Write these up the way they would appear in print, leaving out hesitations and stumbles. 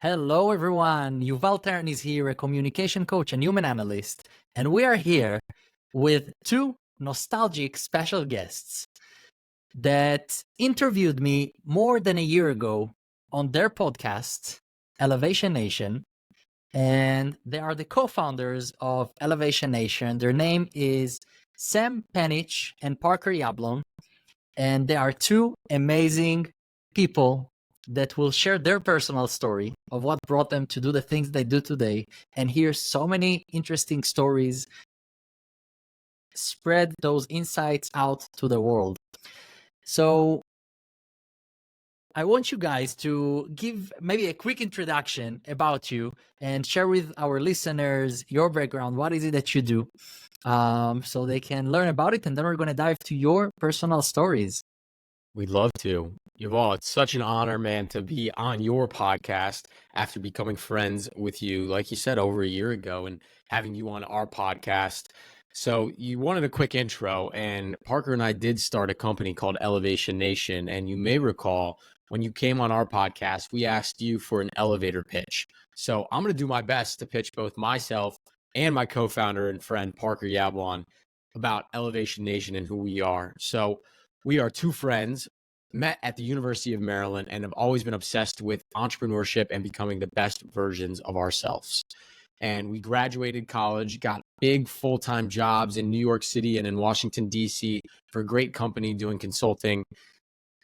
Hello, everyone. Yuval Teren is here, a communication coach and human analyst. And we are here with two nostalgic special guests that interviewed me more than a year ago on their podcast, Elevation Nation. And they are the co-founders of Elevation Nation. Their name is Sam Panitch and Parker Yablon. And they are two amazing people that will share their personal story of what brought them to do the things they do today and hear so many interesting stories, spread those insights out to the world. So I want you guys to give maybe a quick introduction about you and share with our listeners your background. What is it that you do? So they can learn about it, and then we're going to dive to your personal stories. We'd love to. Yuval, it's such an honor, man, to be on your podcast after becoming friends with you, like you said, over a year ago and having you on our podcast. So you wanted a quick intro, and Parker and I did start a company called Elevation Nation. And you may recall when you came on our podcast, we asked you for an elevator pitch. So I'm going to do my best to pitch both myself and my co-founder and friend, Parker Yablon, about Elevation Nation and who we are. So we are two friends, met at the University of Maryland, and have always been obsessed with entrepreneurship and becoming the best versions of ourselves. And we graduated college, got big full-time jobs in New York City and in Washington, D.C. for a great company doing consulting.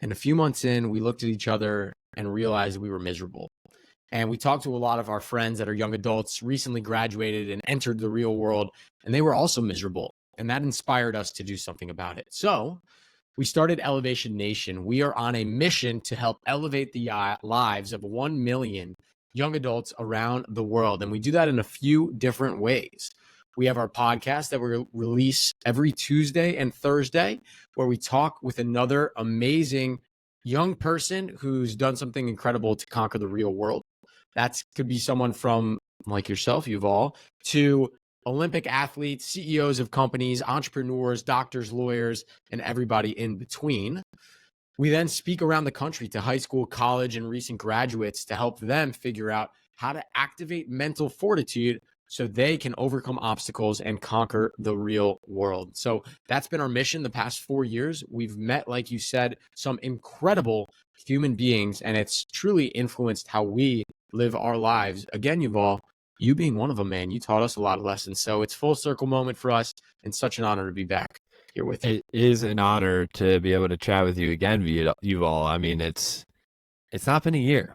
And a few months in, we looked at each other and realized we were miserable. And we talked to a lot of our friends that are young adults, recently graduated and entered the real world, and they were also miserable. And that inspired us to do something about it. So we started Elevation Nation. We are on a mission to help elevate the lives of 1 million young adults around the world. And we do that in a few different ways. We have our podcast that we release every Tuesday and Thursday, where we talk with another amazing young person who's done something incredible to conquer the real world. That could be someone from, like yourself, Yuval, to Olympic athletes, CEOs of companies, entrepreneurs, doctors, lawyers, and everybody in between. We then speak around the country to high school, college, and recent graduates to help them figure out how to activate mental fortitude so they can overcome obstacles and conquer the real world. So that's been our mission the past 4 years. We've met, like you said, some incredible human beings, and it's truly influenced how we live our lives. Again, Yuval, you being one of them, man, you taught us a lot of lessons. So it's full circle moment for us, and such an honor to be back here with you. It is an honor to be able to chat with you again, Yuval. I mean, it's not been a year.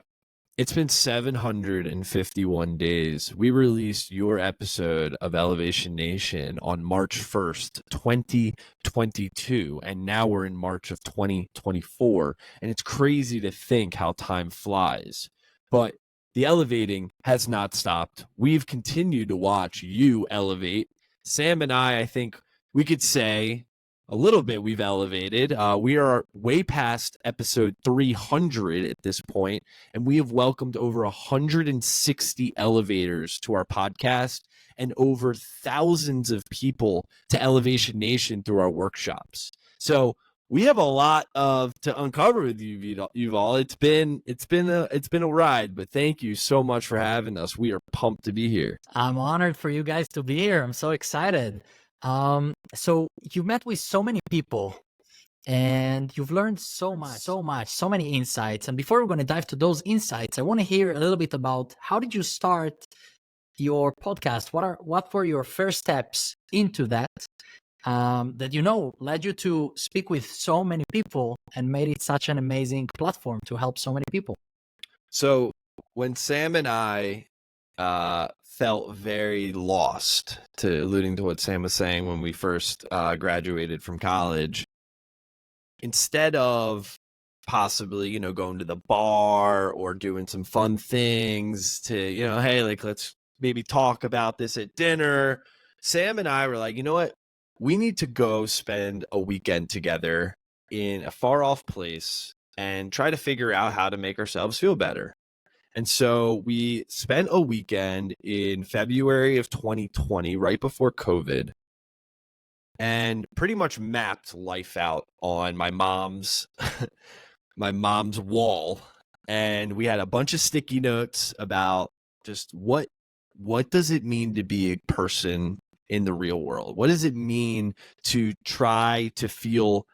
It's been 751 days. We released your episode of Elevation Nation on March 1st, 2022, and now we're in March of 2024. And it's crazy to think how time flies. But the elevating has not stopped. We've continued to watch you elevate. Sam and I think we could say a little bit we've elevated. We are way past episode 300 at this point, and we have welcomed over 160 elevators to our podcast and over thousands of people to Elevation Nation through our workshops. So we have a lot to uncover with you, Yuval. It's been a ride, but thank you so much for having us. We are pumped to be here. I'm honored for you guys to be here. I'm so excited. So you met with so many people and you've learned so many insights. And before we're going to dive to those insights, I want to hear a little bit about how did you start your podcast? What were your first steps into that? That led you to speak with so many people and made it such an amazing platform to help so many people. So when Sam and I felt very lost, to alluding to what Sam was saying when we first graduated from college, instead of possibly, going to the bar or doing some fun things to, hey, like, let's maybe talk about this at dinner, Sam and I were like, you know what? We need to go spend a weekend together in a far off place and try to figure out how to make ourselves feel better. And so we spent a weekend in February of 2020, right before COVID, and pretty much mapped life out on my mom's wall. and we had a bunch of sticky notes about just what does it mean to be a person in the real world? What does it mean to try to feel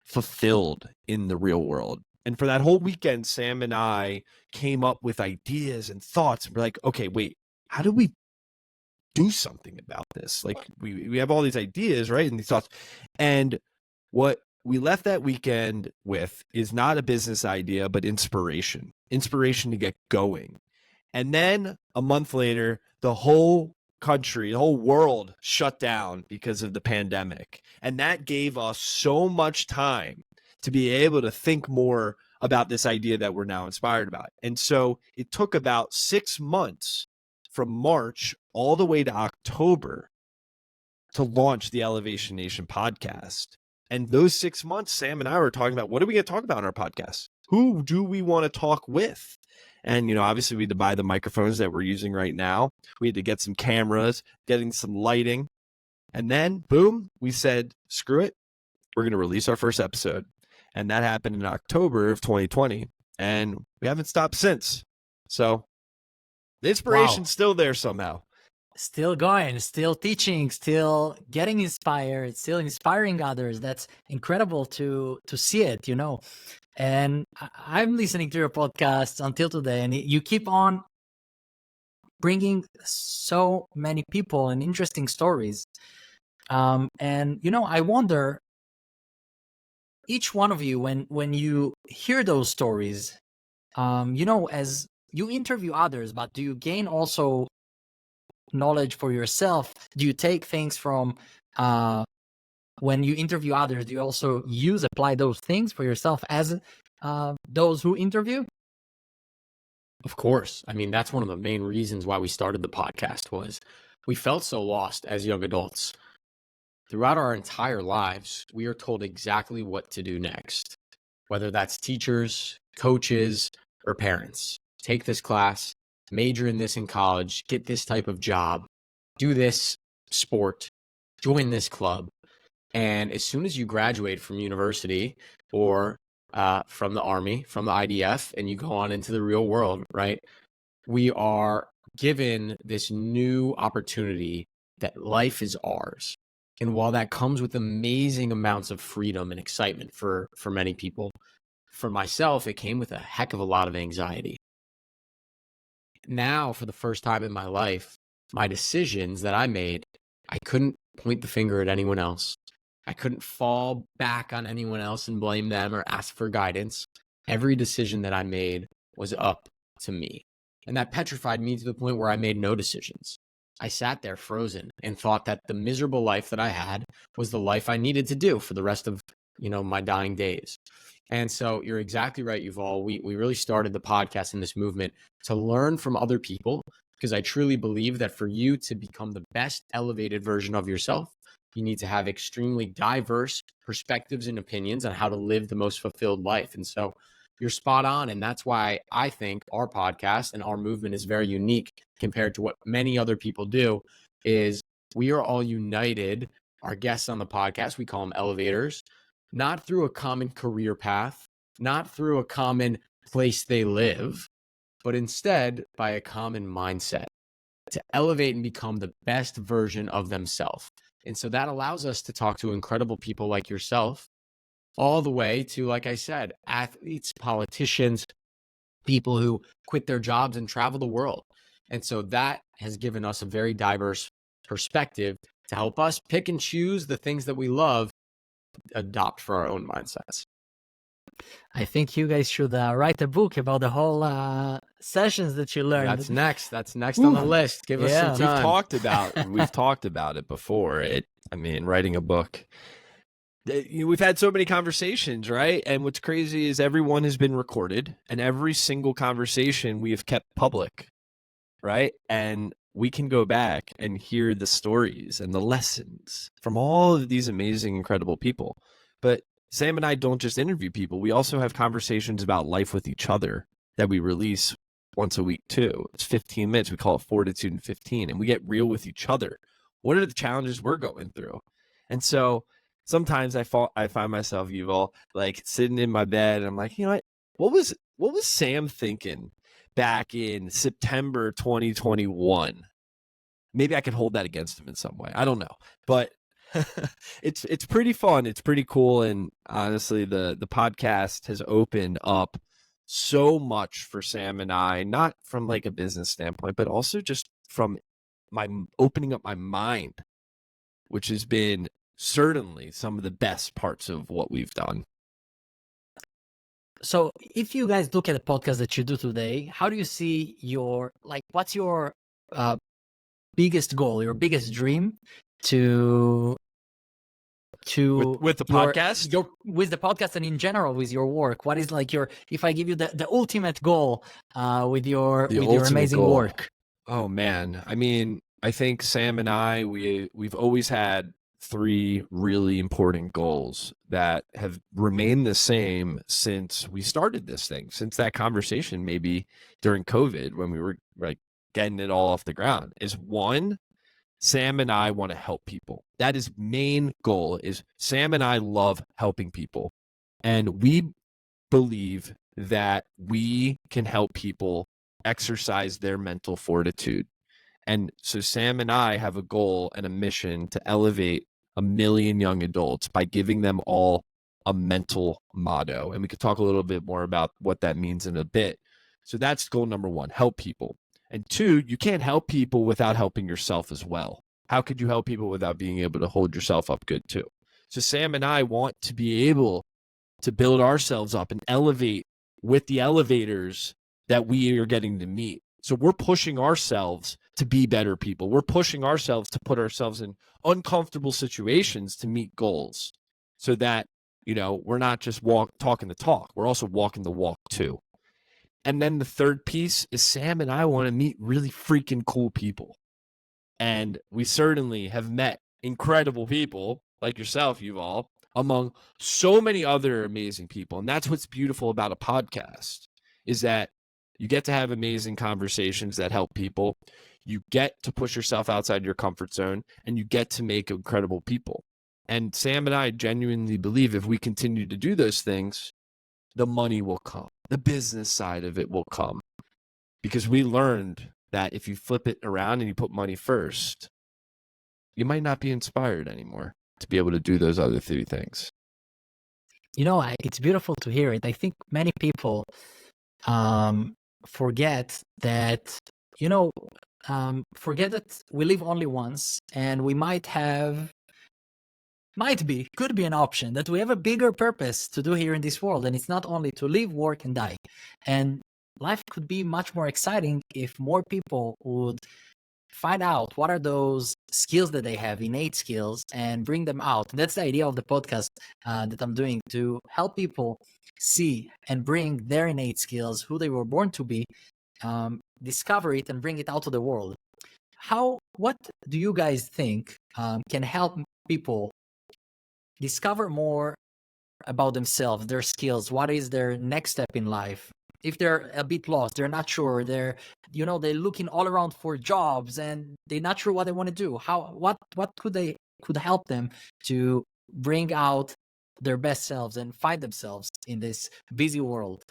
fulfilled in the real world? And for that whole weekend, Sam and I came up with ideas and thoughts. We're like, okay, wait, how do we do something about this? Like we have all these ideas, right? And these thoughts. And what we left that weekend with is not a business idea, but inspiration to get going. And then a month later, the whole country, the whole world shut down because of the pandemic. And that gave us so much time to be able to think more about this idea that we're now inspired about. And so it took about 6 months from March all the way to October to launch the Elevation Nation podcast. And those 6 months, Sam and I were talking about, what are we going to talk about on our podcast? Who do we want to talk with? And, you know, obviously we had to buy the microphones that we're using right now. We had to get some cameras, getting some lighting. And then, boom, we said, screw it. We're going to release our first episode. And that happened in October of 2020. And we haven't stopped since. So the inspiration's still there somehow. Still going, still teaching, still getting inspired, still inspiring others. That's incredible to see it, you know. And I'm listening to your podcast until today, and you keep on bringing so many people and interesting stories. And, you know, I wonder, each one of you, when you hear those stories, you know, as you interview others, but do you gain also knowledge for yourself? Do you take things from when you interview others? Do you also apply those things for yourself as those who interview? Of course. I mean, that's one of the main reasons why we started the podcast. Was we felt so lost as young adults. Throughout our entire lives, we are told exactly what to do next, whether that's teachers, coaches, or parents. Take this class, major in this in college, get this type of job, do this sport, join this club. And as soon as you graduate from university or from the Army, from the IDF, and you go on into the real world, right? We are given this new opportunity that life is ours. And while that comes with amazing amounts of freedom and excitement for many people, for myself, it came with a heck of a lot of anxiety. Now, for the first time in my life, my decisions that I made, I couldn't point the finger at anyone else. I couldn't fall back on anyone else and blame them or ask for guidance. Every decision that I made was up to me. And that petrified me to the point where I made no decisions. I sat there frozen and thought that the miserable life that I had was the life I needed to do for the rest of, you know, my dying days. And so you're exactly right, Yuval. We really started the podcast in this movement to learn from other people, because I truly believe that for you to become the best elevated version of yourself, you need to have extremely diverse perspectives and opinions on how to live the most fulfilled life. And so you're spot on. And that's why I think our podcast and our movement is very unique compared to what many other people do, is we are all united. Our guests on the podcast, we call them elevators, not through a common career path, not through a common place they live, but instead by a common mindset to elevate and become the best version of themselves. And so that allows us to talk to incredible people like yourself, all the way to, like I said, athletes, politicians, people who quit their jobs and travel the world. And so that has given us a very diverse perspective to help us pick and choose the things that we love, adopt for our own mindsets. I think you guys should write a book about the whole sessions that you learned. That's next on the list. Give us some time. We've talked about it before. Writing a book. We've had so many conversations, right? And what's crazy is everyone has been recorded, and every single conversation we have kept public, right? And we can go back and hear the stories and the lessons from all of these amazing, incredible people. But Sam and I don't just interview people. We also have conversations about life with each other that we release once a week too. It's 15 minutes. We call it Fortitude in 15. And we get real with each other. What are the challenges we're going through? And so sometimes I find myself, Yuval, like sitting in my bed and I'm like, you know what what was Sam thinking back in September 2021? Maybe I could hold that against him in some way. I don't know, but it's pretty fun. It's pretty cool, and honestly, the podcast has opened up so much for Sam and I, not from like a business standpoint, but also just from my opening up my mind, which has been certainly some of the best parts of what we've done. So if you guys look at the podcast that you do today, how do you see what's your biggest goal, your biggest dream to with the podcast? With the podcast and in general with your work? What is like if I give you the ultimate goal with your amazing goal. work? Oh man, I mean, I think Sam and I we've always had 3 really important goals that have remained the same since we started this thing, since that conversation maybe during COVID when we were like getting it all off the ground. Is one, Sam and I want to help people. That is main goal. Is Sam and I love helping people, and we believe that we can help people exercise their mental fortitude. And so Sam and I have a goal and a mission to elevate 1 million young adults by giving them all a mental motto. And we could talk a little bit more about what that means in a bit. So that's goal number 1, help people. And 2, you can't help people without helping yourself as well. How could you help people without being able to hold yourself up good too? So Sam and I want to be able to build ourselves up and elevate with the elevators that we are getting to meet. So we're pushing ourselves to be better people. We're pushing ourselves to put ourselves in uncomfortable situations to meet goals so that, we're not just talking the talk. We're also walking the walk too. And then the third piece is Sam and I want to meet really freaking cool people. And we certainly have met incredible people like yourself, Yuval, among so many other amazing people. And that's what's beautiful about a podcast, is that you get to have amazing conversations that help people. You get to push yourself outside your comfort zone, and you get to make incredible people. And Sam and I genuinely believe if we continue to do those things, the money will come. The business side of it will come. Because we learned that if you flip it around and you put money first, you might not be inspired anymore to be able to do those other 3 things. It's beautiful to hear it. I think many people forget that we live only once, and we could be an option that we have a bigger purpose to do here in this world, and it's not only to live, work, and die. And life could be much more exciting if more people would find out what are those skills that they have, innate skills, and bring them out. And that's the idea of the podcast that I'm doing, to help people see and bring their innate skills, who they were born to be, discover it and bring it out to the world. What do you guys think can help people discover more about themselves, their skills? What is their next step in life? If they're a bit lost, they're not sure, they're looking all around for jobs and they're not sure what they want to do. What could help them to bring out their best selves and find themselves in this busy world?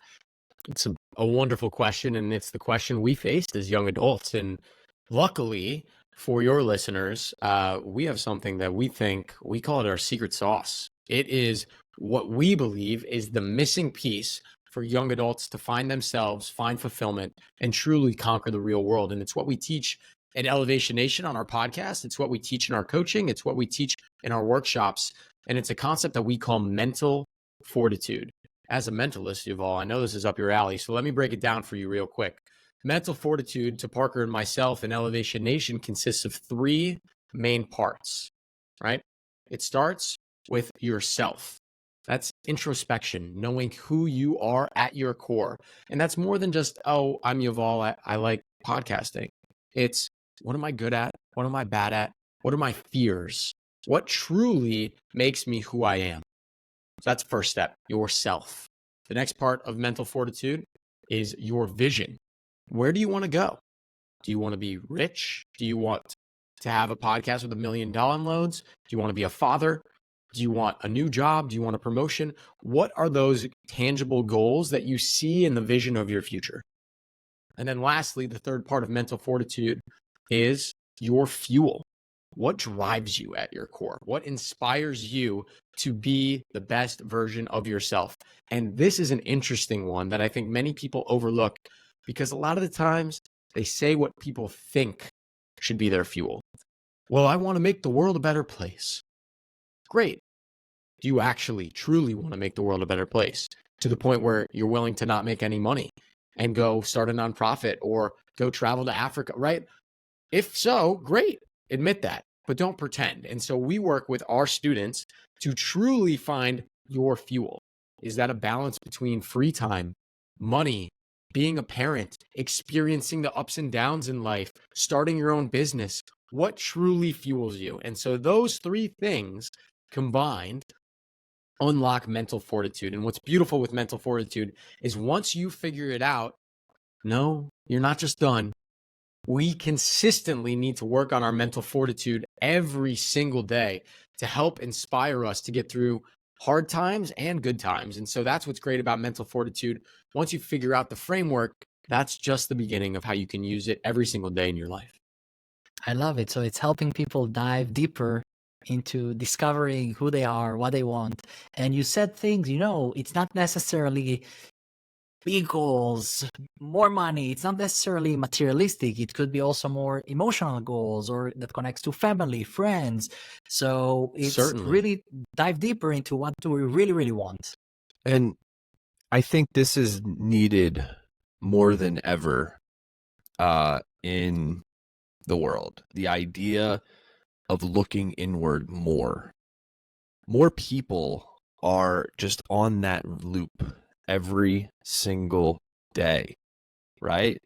It's a wonderful question, and it's the question we faced as young adults. And luckily for your listeners, we have something that we call it our secret sauce. It is what we believe is the missing piece for young adults to find themselves, find fulfillment, and truly conquer the real world. And it's what we teach at Elevation Nation on our podcast. It's what we teach in our coaching. It's what we teach in our workshops. And it's a concept that we call mental fortitude. As a mentalist, Yuval, I know this is up your alley, so let me break it down for you real quick. Mental fortitude to Parker and myself in Elevation Nation consists of 3 main parts, right? It starts with yourself. That's introspection, knowing who you are at your core. And that's more than just, oh, I'm Yuval, I like podcasting. It's, what am I good at? What am I bad at? What are my fears? What truly makes me who I am? So that's first step, yourself. The next part of mental fortitude is your vision. Where do you want to go? Do you want to be rich? Do you want to have a podcast with 1 million downloads? Do you want to be a father? Do you want a new job? Do you want a promotion? What are those tangible goals that you see in the vision of your future? And then lastly, the third part of mental fortitude is your fuel. What drives you at your core? What inspires you to be the best version of yourself? And this is an interesting one that I think many people overlook, because a lot of the times they say what people think should be their fuel. Well, I want to make the world a better place. Great. Do you actually truly want to make the world a better place to the point where you're willing to not make any money and go start a nonprofit or go travel to Africa, right? If so, great. Admit that, but don't pretend. And so we work with our students to truly find your fuel. Is that a balance between free time, money, being a parent, experiencing the ups and downs in life, starting your own business? What truly fuels you? And so those three things combined unlock mental fortitude. And what's beautiful with mental fortitude is once you figure it out, no, you're not just done. We consistently need to work on our mental fortitude every single day to help inspire us to get through hard times and good times. And so that's what's great about mental fortitude. Once you figure out the framework, that's just the beginning of how you can use it every single day in your life. I love it. So it's helping people dive deeper into discovering who they are, what they want. And you said things, it's not necessarily big goals, more money. It's not necessarily materialistic. It could be also more emotional goals or that connects to family, friends. So it's Certainly. really dive deeper into what do we really, really want. And I think this is needed more than ever in the world. The idea of looking inward more. More people are just on that loop every single day, right?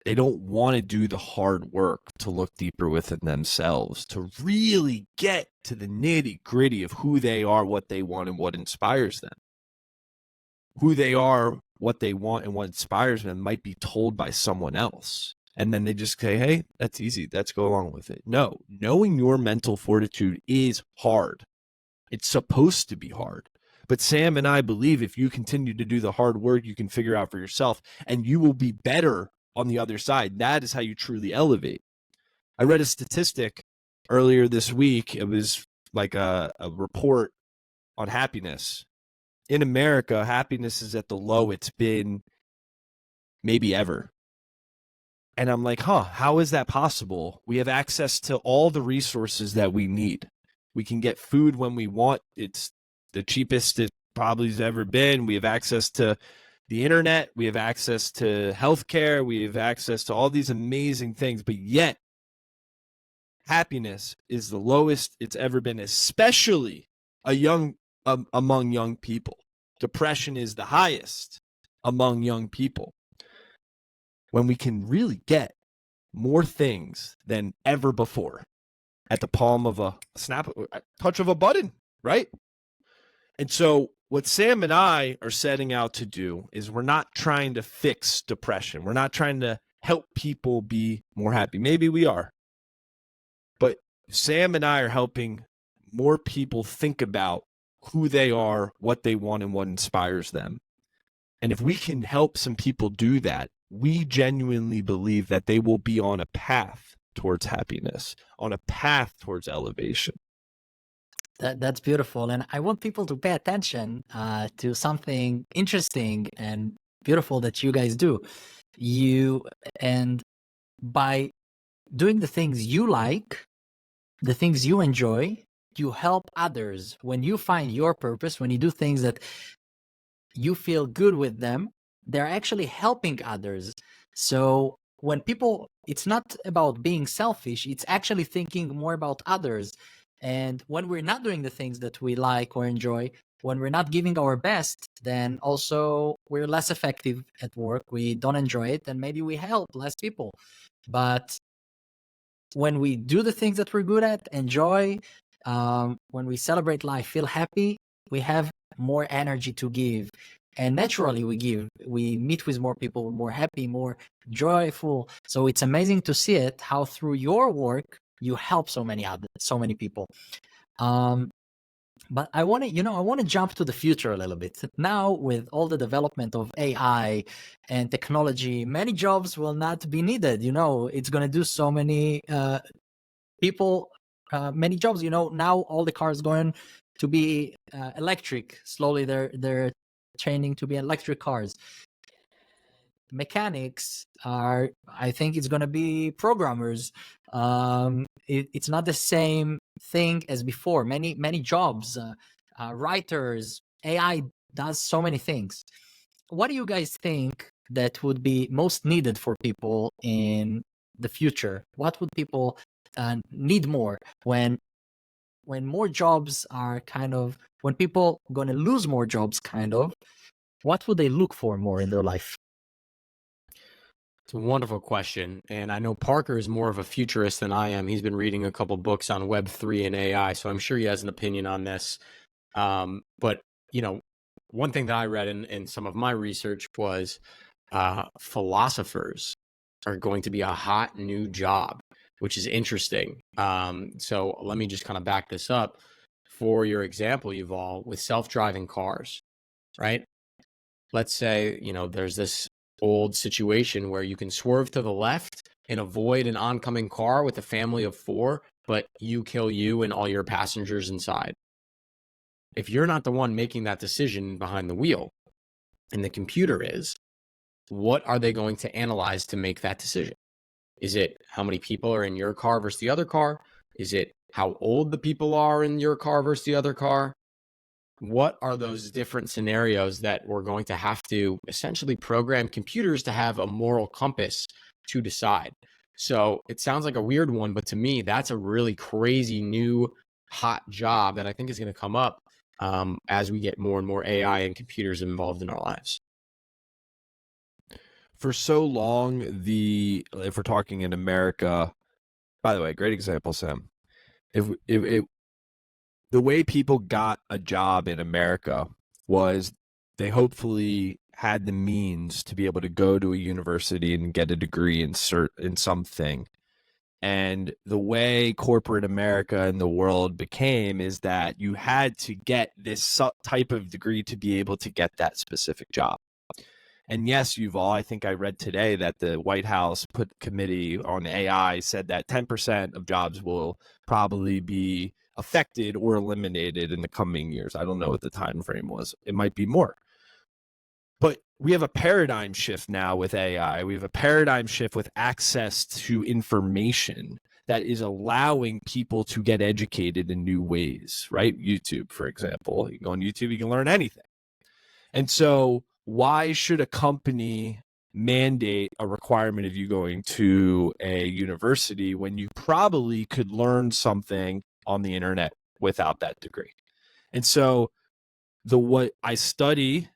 They don't want to do the hard work to look deeper within themselves, to really get to the nitty gritty of who they are, what they want, and what inspires them. Who they are, what they want, and what inspires them might be told by someone else. And then they just say, hey, that's easy. Let's go along with it. No, knowing your mental fortitude is hard. It's supposed to be hard. But Sam and I believe if you continue to do the hard work, you can figure out for yourself, and you will be better on the other side. That is how you truly elevate. I read a statistic earlier this week. It was like a report on happiness. In America, happiness is at the low it's been maybe ever. And I'm like, how is that possible? We have access to all the resources that we need. We can get food when we want. It's the cheapest it probably has ever been. We have access to the internet. We have access to healthcare. We have access to all these amazing things. But yet, happiness is the lowest it's ever been, especially among young people. Depression is the highest among young people. When we can really get more things than ever before at the palm of a touch of a button, right? And so what Sam and I are setting out to do is we're not trying to fix depression. We're not trying to help people be more happy. Maybe we are. But Sam and I are helping more people think about who they are, what they want, and what inspires them. And if we can help some people do that, we genuinely believe that they will be on a path towards happiness, on a path towards elevation. That's beautiful. And I want people to pay attention to something interesting and beautiful that you guys do. And by doing the things you like, the things you enjoy, you help others. When you find your purpose, when you do things that you feel good with them, they're actually helping others. So when people, it's not about being selfish, it's actually thinking more about others. And when we're not doing the things that we like or enjoy, when we're not giving our best, then also we're less effective at work. We don't enjoy it, and maybe we help less people. But when we do the things that we're good at, enjoy, when we celebrate life, feel happy, we have more energy to give. And naturally we give. We meet with more people, more happy, more joyful. So it's amazing to see it, how through your work, you help so many people. But I want to jump to the future a little bit. Now, with all the development of AI and technology, many jobs will not be needed. It's going to do so many people, many jobs. Now all the cars going to be electric. Slowly, they're training to be electric cars. Mechanics are, I think it's going to be programmers. It's not the same thing as before. Many jobs, writers, AI does so many things. What do you guys think that would be most needed for people in the future? What would people need more when more jobs are when people going to lose more jobs, what would they look for more in their life? It's a wonderful question. And I know Parker is more of a futurist than I am. He's been reading a couple books on Web3 and AI, so I'm sure he has an opinion on this. But, one thing that I read in some of my research was philosophers are going to be a hot new job, which is interesting. So let me just kind of back this up. For your example, Yuval, with self-driving cars, right? Let's say, there's this old situation where you can swerve to the left and avoid an oncoming car with a family of 4, but you kill you and all your passengers inside. If you're not the one making that decision behind the wheel and the computer is, what are they going to analyze to make that decision? Is it how many people are in your car versus the other car? Is it how old the people are in your car versus the other car? What are those different scenarios that we're going to have to essentially program computers to have a moral compass to decide? So it sounds like a weird one, but to me, that's a really crazy new hot job that I think is going to come up as we get more and more AI and computers involved in our lives. For so long, if we're talking in America, by the way, great example, Sam. If the way people got a job in America was they hopefully had the means to be able to go to a university and get a degree in something. And the way corporate America and the world became is that you had to get this type of degree to be able to get that specific job. And yes, Yuval, I think I read today that the White House committee on AI said that 10% of jobs will probably be affected or eliminated in the coming years. I don't know what the time frame was. It might be more. But we have a paradigm shift now with AI. We have a paradigm shift with access to information that is allowing people to get educated in new ways, right? YouTube, for example. You go on YouTube, you can learn anything. And so why should a company mandate a requirement of you going to a university when you probably could learn something on the internet without that degree? And so what I study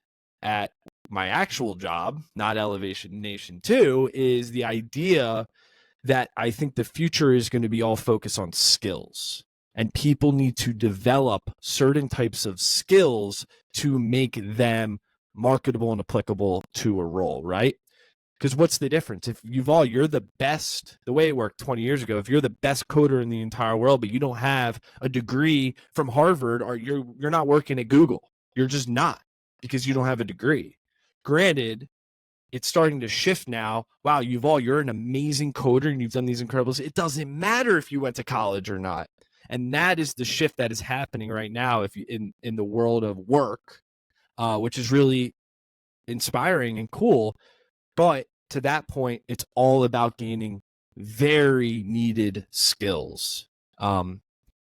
at my actual job, not Elevation Nation 2, is the idea that I think the future is going to be all focused on skills. And people need to develop certain types of skills to make them marketable and applicable to a role, right? Because what's the difference? If you're the best, the way it worked 20 years ago, if you're the best coder in the entire world, but you don't have a degree from Harvard, or you're not working at Google, you're just not, because you don't have a degree. Granted, it's starting to shift now. Wow, you're an amazing coder and you've done these incredibles. It doesn't matter if you went to college or not. And that is the shift that is happening right now in the world of work, which is really inspiring and cool. But to that point, it's all about gaining very needed skills.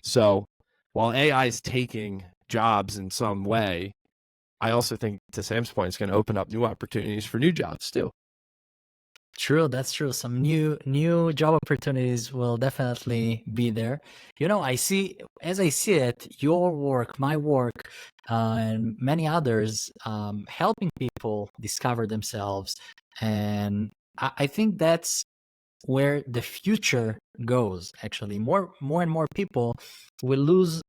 So while AI is taking jobs in some way, I also think, to Sam's point, it's going to open up new opportunities for new jobs too. True, that's true. Some new job opportunities will definitely be there. I see it, your work, my work, and many others, helping people discover themselves, and I think that's where the future goes. Actually, more and more people will lose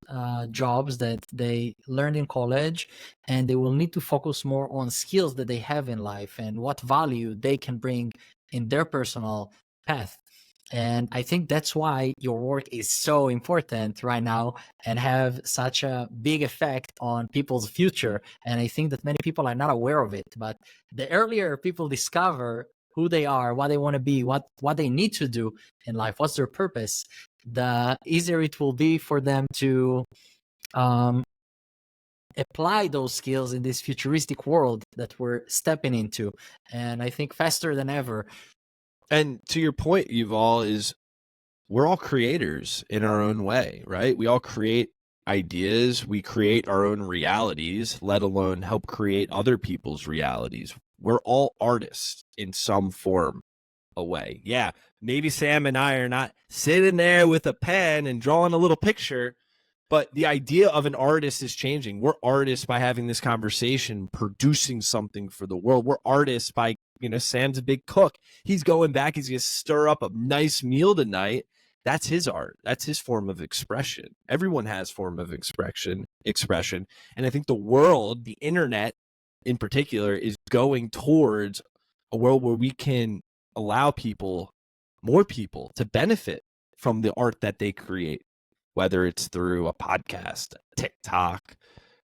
jobs that they learned in college, and they will need to focus more on skills that they have in life and what value they can bring in their personal path. And I think that's why your work is so important right now and have such a big effect on people's future. And I think that many people are not aware of it. But the earlier people discover who they are, what they want to be, what they need to do in life, what's their purpose, the easier it will be for them to apply those skills in this futuristic world that we're stepping into. And I think faster than ever. And to your point, Yuval, is we're all creators in our own way, right? We all create ideas, we create our own realities, let alone help create other people's realities. We're all artists in some form a way. Yeah, maybe Sam and I are not sitting there with a pen and drawing a little picture, but the idea of an artist is changing. We're artists by having this conversation, producing something for the world. We're artists by, Sam's a big cook. He's going back, he's going to stir up a nice meal tonight. That's his art. That's his form of expression. Everyone has form of expression. And I think the world, the internet in particular, is going towards a world where we can allow more people to benefit from the art that they create, whether it's through a podcast, TikTok,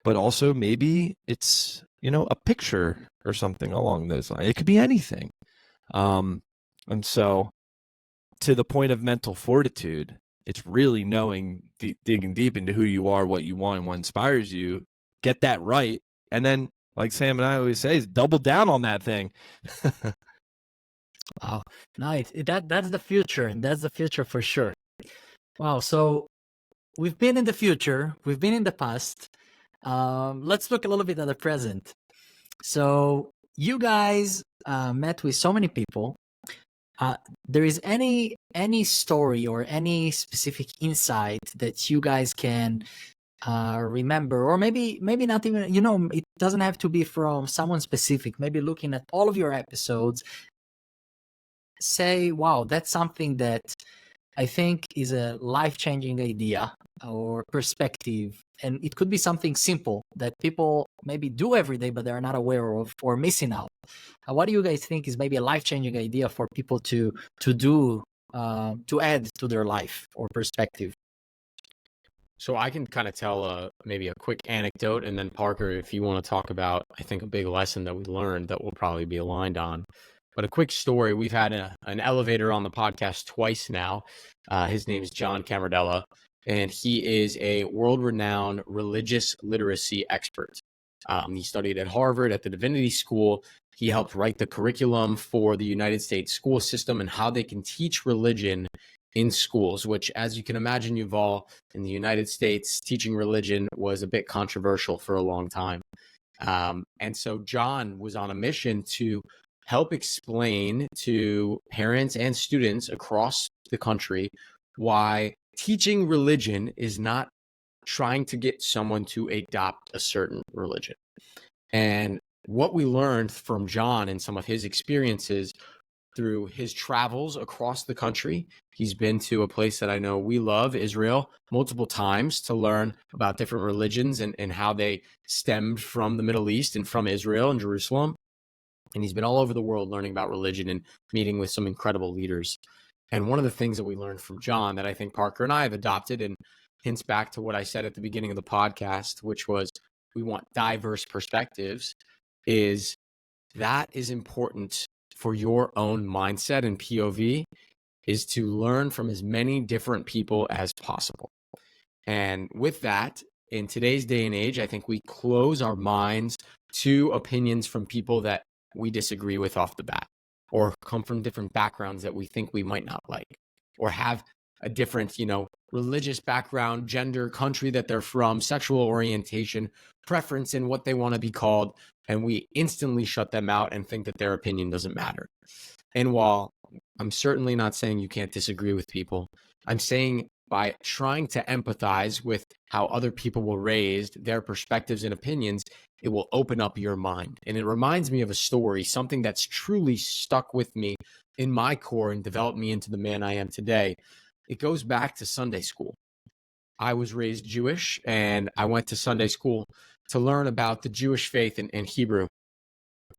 but also maybe it's, a picture or something along those lines. It could be anything. And so to the point of mental fortitude, it's really knowing, digging deep into who you are, what you want, and what inspires you, get that right. And then, like Sam and I always say, is double down on that thing. Wow. Nice. That's the future. That's the future for sure. Wow. So we've been in the future. We've been in the past. Let's look a little bit at the present. So you guys met with so many people. There is any story or any specific insight that you guys can remember, or maybe not even, it doesn't have to be from someone specific. Maybe looking at all of your episodes, say, wow, that's something that I think is a life-changing idea or perspective. And it could be something simple that people maybe do every day, but they're not aware of or missing out. What do you guys think is maybe a life-changing idea for people to do, to add to their life or perspective? So I can kind of tell maybe a quick anecdote, and then Parker, if you want to talk about, I think, a big lesson that we learned that we'll probably be aligned on. But a quick story, we've had an elevator on the podcast twice now. His name is John Camardella, and he is a world-renowned religious literacy expert. He studied at Harvard at the Divinity School. He helped write the curriculum for the United States school system and how they can teach religion in schools, which, as you can imagine, Yuval, in the United States, teaching religion was a bit controversial for a long time. And so John was on a mission to help explain to parents and students across the country why teaching religion is not trying to get someone to adopt a certain religion. And what we learned from John and some of his experiences through his travels across the country, he's been to a place that I know we love, Israel, multiple times to learn about different religions and how they stemmed from the Middle East and from Israel and Jerusalem. And he's been all over the world learning about religion and meeting with some incredible leaders. And one of the things that we learned from John that I think Parker and I have adopted, and hints back to what I said at the beginning of the podcast, which was we want diverse perspectives, is that is important for your own mindset and POV, is to learn from as many different people as possible. And with that, in today's day and age, I think we close our minds to opinions from people that we disagree with off the bat, or come from different backgrounds that we think we might not like, or have a different, religious background, gender, country that they're from, sexual orientation, preference in what they want to be called. And we instantly shut them out and think that their opinion doesn't matter. And while I'm certainly not saying you can't disagree with people, I'm saying by trying to empathize with how other people were raised, their perspectives and opinions, it will open up your mind. And it reminds me of a story, something that's truly stuck with me in my core and developed me into the man I am today. It goes back to Sunday school. I was raised Jewish, and I went to Sunday school to learn about the Jewish faith in Hebrew.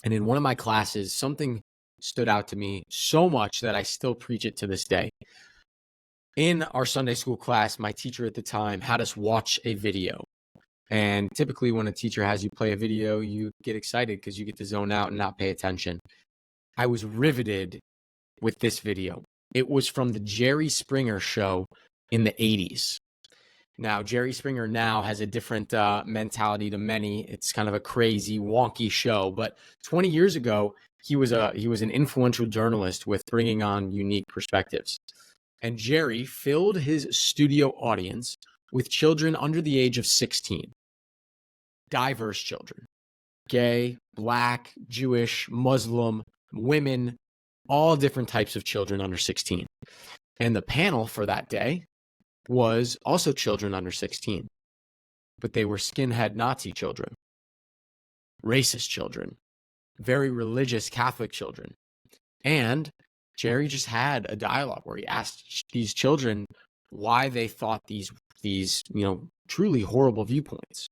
And in one of my classes, something stood out to me so much that I still preach it to this day. In our Sunday school class, my teacher at the time had us watch a video. And typically when a teacher has you play a video, you get excited because you get to zone out and not pay attention. I was riveted with this video. It was from the Jerry Springer show in the 80s. Now, Jerry Springer now has a different mentality to many. It's kind of a crazy, wonky show. But 20 years ago, he was an influential journalist with bringing on unique perspectives. And Jerry filled his studio audience with children under the age of 16. Diverse children. Gay, Black, Jewish, Muslim, women, all different types of children under 16. And the panel for that day was also children under 16. But they were skinhead Nazi children, racist children, very religious Catholic children. And Jerry just had a dialogue where he asked these children why they thought these truly horrible viewpoints.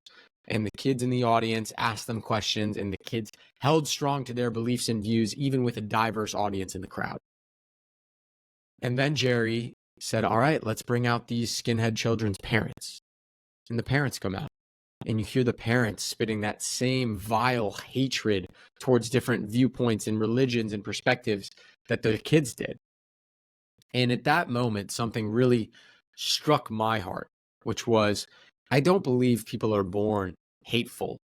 And the kids in the audience asked them questions, and the kids held strong to their beliefs and views, even with a diverse audience in the crowd. And then Jerry said, all right, let's bring out these skinhead children's parents. And the parents come out. And you hear the parents spitting that same vile hatred towards different viewpoints and religions and perspectives that the kids did. And at that moment, something really struck my heart, which was, I don't believe people are born hateful.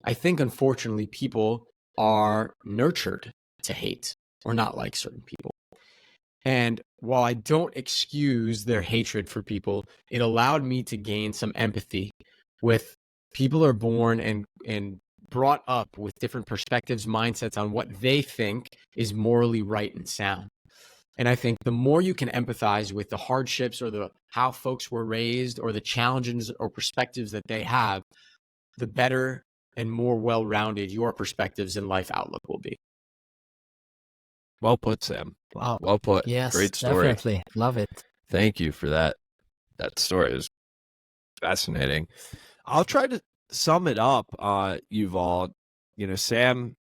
I think, unfortunately, people are nurtured to hate or not like certain people. And while I don't excuse their hatred for people, it allowed me to gain some empathy with people are born and brought up with different perspectives, mindsets on what they think is morally right and sound. And I think the more you can empathize with the hardships or how folks were raised or the challenges or perspectives that they have, the better and more well-rounded your perspectives and life outlook will be. Well put, Sam. Wow. Well put. Yes, Great story. definitely. Love it. Thank you for that. That story is fascinating. I'll try to sum it up, Yuval. Sam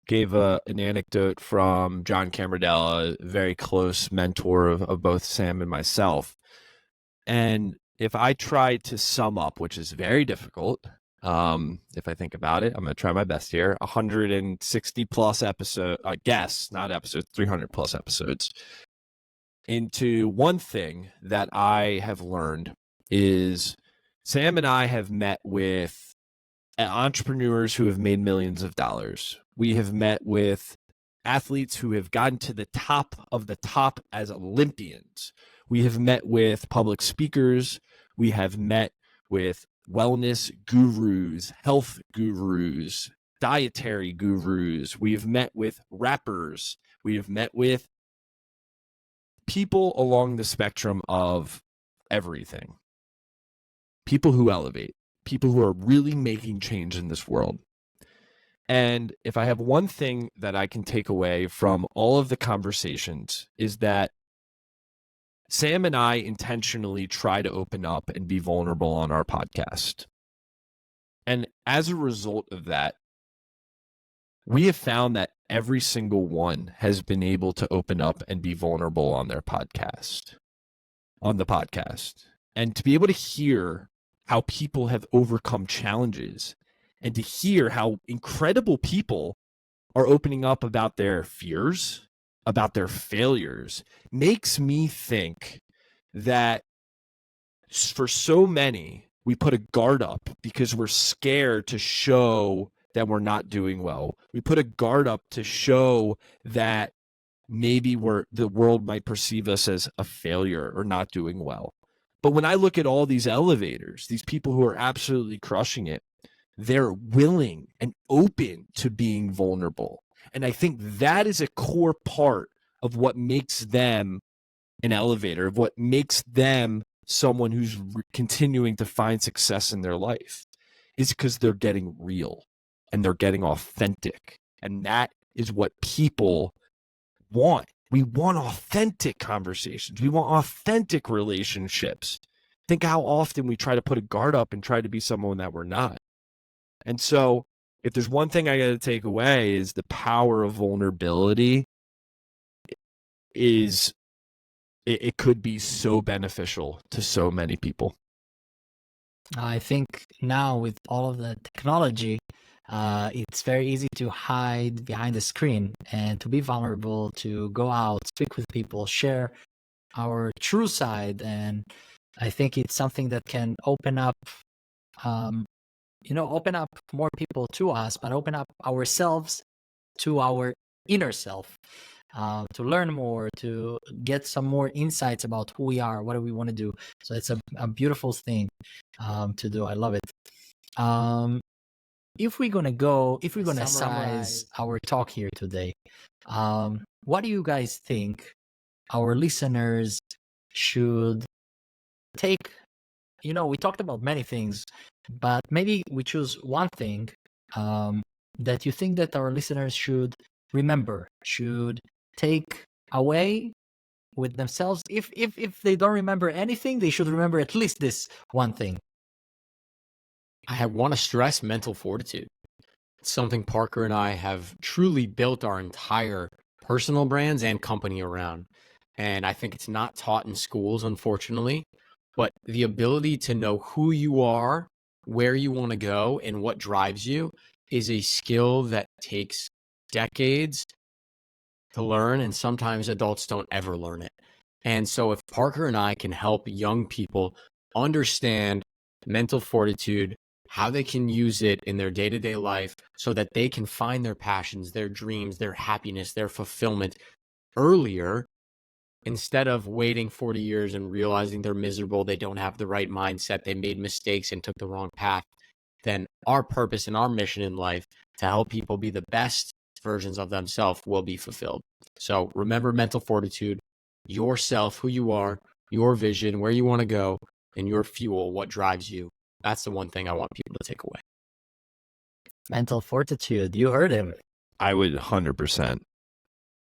gave an anecdote from John Camardella, a very close mentor of both Sam and myself. And if I try to sum up, which is very difficult, if I think about it, I'm going to try my best here, 160 plus guests, not episodes, 300 plus episodes, into one thing that I have learned is Sam and I have met with entrepreneurs who have made millions of dollars. We have met with athletes who have gotten to the top of the top as Olympians. We have met with public speakers. We have met with wellness gurus, health gurus, dietary gurus. We have met with rappers. We have met with people along the spectrum of everything. People who elevate, people who are really making change in this world. And if I have one thing that I can take away from all of the conversations is that Sam and I intentionally try to open up and be vulnerable on our podcast. And as a result of that, we have found that every single one has been able to open up and be vulnerable on the podcast. And to be able to hear how people have overcome challenges and to hear how incredible people are opening up about their fears, about their failures, makes me think that for so many, we put a guard up because we're scared to show that we're not doing well. We put a guard up to show that maybe the world might perceive us as a failure or not doing well. But when I look at all these elevators, these people who are absolutely crushing it, they're willing and open to being vulnerable. And I think that is a core part of what makes them an elevator, of what makes them someone who's continuing to find success in their life, is because they're getting real and they're getting authentic. And that is what people want. We want authentic conversations. We want authentic relationships. Think how often we try to put a guard up and try to be someone that we're not. And so if there's one thing I got to take away is the power of vulnerability is it could be so beneficial to so many people. I think now with all of the technology, it's very easy to hide behind the screen and to be vulnerable, to go out, speak with people, share our true side. And I think it's something that can open up, open up more people to us, but open up ourselves to our inner self, to learn more, to get some more insights about who we are, what do we want to do. So it's a beautiful thing to do. I love it. If we're gonna summarize our talk here today, what do you guys think our listeners should take? We talked about many things, but maybe we choose one thing that you think that our listeners should remember, should take away with themselves. If they don't remember anything, they should remember at least this one thing. I want to stress mental fortitude. It's something Parker and I have truly built our entire personal brands and company around. And I think it's not taught in schools, unfortunately, but the ability to know who you are, where you want to go, and what drives you is a skill that takes decades to learn, and sometimes adults don't ever learn it. And so if Parker and I can help young people understand mental fortitude, how they can use it in their day-to-day life so that they can find their passions, their dreams, their happiness, their fulfillment earlier, instead of waiting 40 years and realizing they're miserable, they don't have the right mindset, they made mistakes and took the wrong path, then our purpose and our mission in life to help people be the best versions of themselves will be fulfilled. So remember mental fortitude, yourself, who you are, your vision, where you want to go, and your fuel, what drives you. That's the one thing I want people to take away. Mental fortitude. You heard him. I would 100%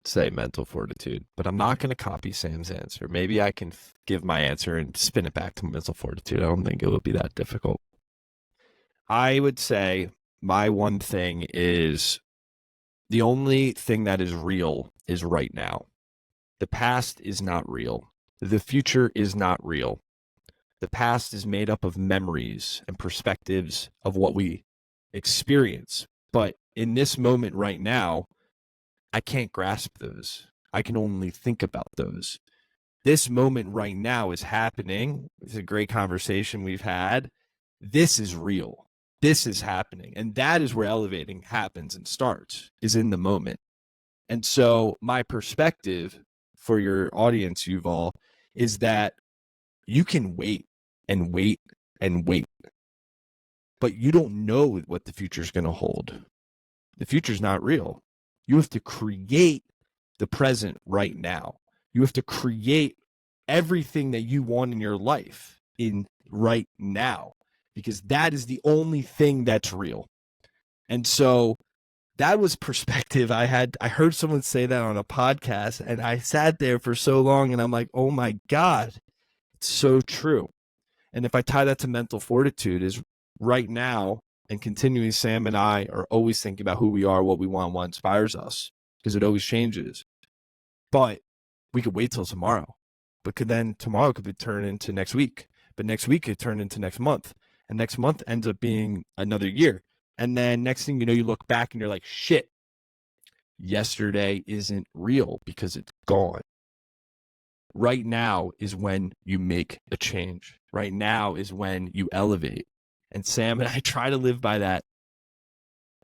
say mental fortitude, but I'm not going to copy Sam's answer. Maybe I can give my answer and spin it back to mental fortitude. I don't think it would be that difficult. I would say my one thing is the only thing that is real is right now. The past is not real. The future is not real. The past is made up of memories and perspectives of what we experience. But in this moment right now, I can't grasp those. I can only think about those. This moment right now is happening. It's a great conversation we've had. This is real. This is happening. And that is where elevating happens and starts, is in the moment. And so my perspective for your audience, Yuval, is that you can wait and wait and wait, but you don't know what the future is going to hold. The future is not real. You have to create the present right now. You have to create everything that you want in your life in right now, because that is the only thing that's real. And so that was perspective I heard someone say that on a podcast, and I sat there for so long and I'm like, oh my God, it's so true. And if I tie that to mental fortitude, is right now and continuing, Sam and I are always thinking about who we are, what we want, what inspires us, because it always changes. But we could wait till tomorrow. But then tomorrow could be turned into next week. But next week could turn into next month. And next month ends up being another year. And then next thing you know, you look back and you're like, shit, yesterday isn't real because it's gone. Right now is when you make a change. Right now is when you elevate. And Sam and I try to live by that,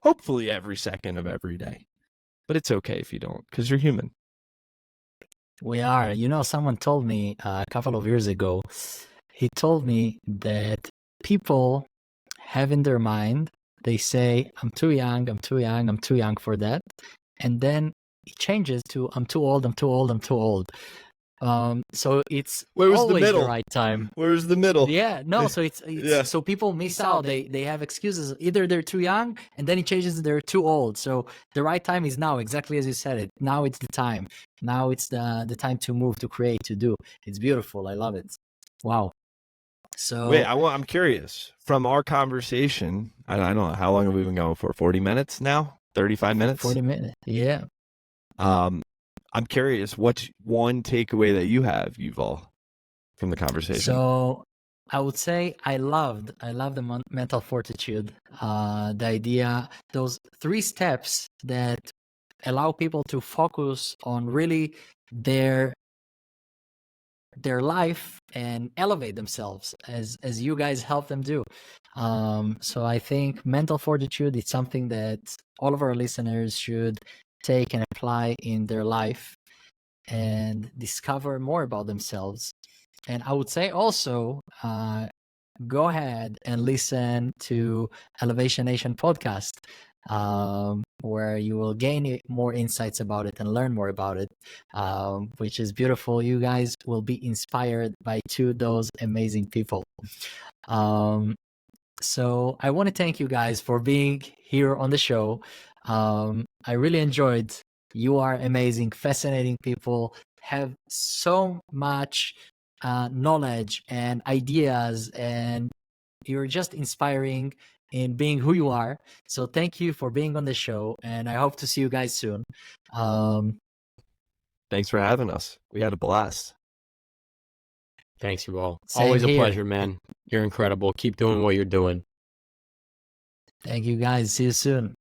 hopefully every second of every day. But it's okay if you don't, because you're human. We are. Someone told me a couple of years ago, he told me that people have in their mind, they say, I'm too young, I'm too young, I'm too young for that. And then it changes to, I'm too old, I'm too old, I'm too old. So it's always the right time. Where's the middle? Yeah, no. So it's Yeah. So people miss out. They have excuses. Either they're too young, and then it changes. They're too old. So the right time is now, exactly as you said it. Now it's the time. Now it's the time to move, to create, to do. It's beautiful. I love it. Wow. So Wait, I'm curious. From our conversation, I don't know, how long have we been going for? 40 minutes now? 35 minutes? 40 minutes. Yeah. I'm curious, what's one takeaway that you have, Yuval, from the conversation? So I would say I loved the mental fortitude, the idea, those 3 steps that allow people to focus on really their life and elevate themselves as you guys help them do. So I think mental fortitude is something that all of our listeners should take and apply in their life and discover more about themselves. And I would say also, go ahead and listen to Elevation Nation podcast, where you will gain more insights about it and learn more about it, which is beautiful. You guys will be inspired by 2 those amazing people. So I want to thank you guys for being here on the show. I really enjoyed. You are amazing, fascinating people, have so much knowledge and ideas, and you're just inspiring in being who you are. So thank you for being on the show, and I hope to see you guys soon. Thanks for having us. We had a blast. Thanks, you all. Same Always a here. pleasure, man. You're incredible. Keep doing what you're doing. Thank you guys. See you soon.